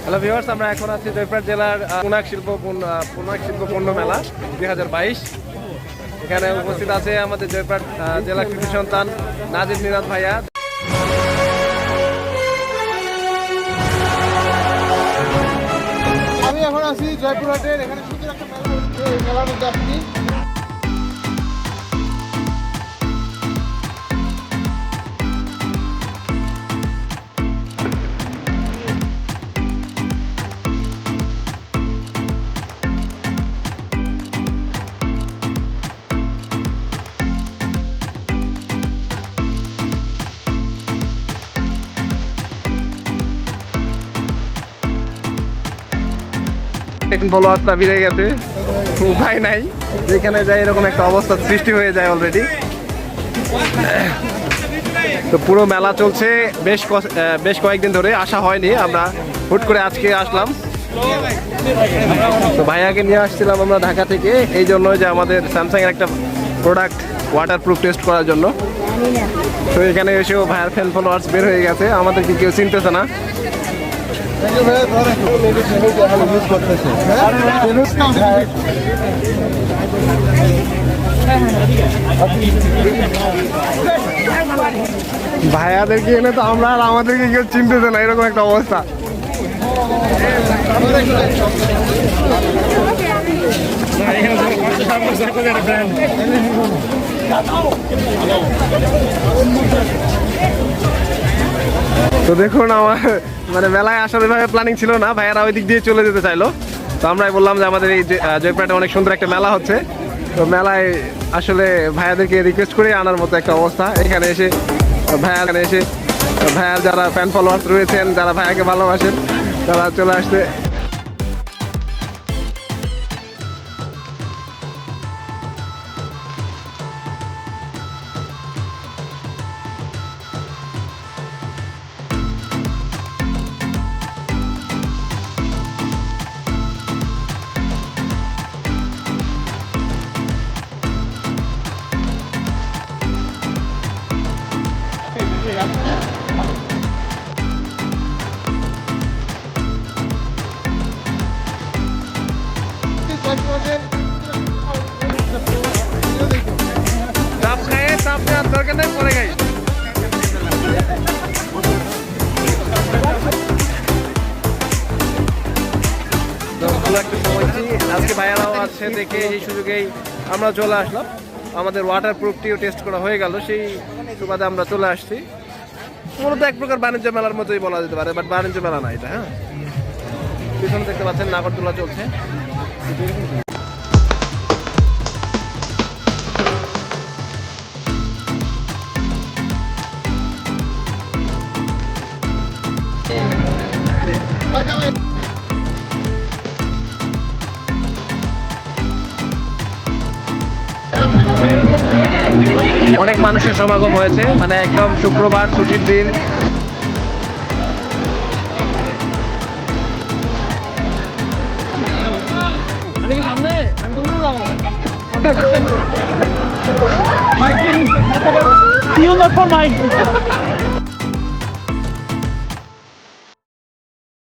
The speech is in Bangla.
হ্যালো ভিউয়ার্স, আমরা এখন আছি জয়পুরহাট জেলার পুনাক শিল্প পণ্য মেলা 2022। এখানে উপস্থিত আছে আমাদের জয়পুরহাট জেলা কৃষি সন্তান নাজিব মিরাজ ভাইয়া। আমি এখন আছি জয়পুরহাটের, এখানে সুন্দর একটা মেলা হচ্ছে। এই মেলার মধ্যে আপনি ফলোয়ার্সটা বেড়ে গেছে, উপায় নাই, যেখানে যাই এরকম একটা অবস্থা সৃষ্টি হয়ে যায় অলরেডি। তো পুরো মেলা চলছে বেশ কয়েকদিন ধরে, আসা হয়নি, আমরা হুট করে আজকে আসলাম। তো ভাইয়াকে নিয়ে আসছিলাম আমরা ঢাকা থেকে, এই জন্য যে আমাদের স্যামসাং এর একটা প্রোডাক্ট ওয়াটারপ্রুফ টেস্ট করার জন্য। তো এখানে এসেও ভাইয়ার ফ্যান ফলোয়ার্স বের হয়ে গেছে, আমাদেরকে কেউ চিনতেছে না। ভাইয়াদেরকে এনে তো আমরা আর আমাদেরকে কেউ চিনতেছে না, এরকম একটা অবস্থা। তো দেখুন, আমার মানে মেলায় আসার ওইভাবে প্ল্যানিং ছিল না, ভাইয়ারা ওই দিক দিয়ে চলে যেতে চাইলো। তো আমরাই বললাম যে আমাদের এই জয়পুরহাটে অনেক সুন্দর একটা মেলা হচ্ছে, তো মেলায় আসলে ভাইয়াদেরকে রিকোয়েস্ট করে আনার মতো একটা অবস্থা। এখানে এসে ভাইয়ার যারা ফ্যান ফলোয়ার্স রয়েছেন, যারা ভাইয়াকে ভালোবাসেন, তারা চলে আসছে। আজকে ভাইয়ারাও আছে দেখে এই সুযোগেই আমরা চলে আসলাম। আমাদের ওয়াটারপ্রুফটিও টেস্ট করা হয়ে গেল, সেই সুবাদে আমরা চলে আসছি। মূলত এক প্রকার বাণিজ্য মেলার মতোই বলা যেতে পারে, বাট বাণিজ্য মেলা না এটা। হ্যাঁ, পিছনে দেখতে পাচ্ছেন নাগরদোলা চলছে। অনেক মানুষের সমাগম হয়েছে, মানে একদম শুক্রবার ছুটির দিন। You'll look for Mike.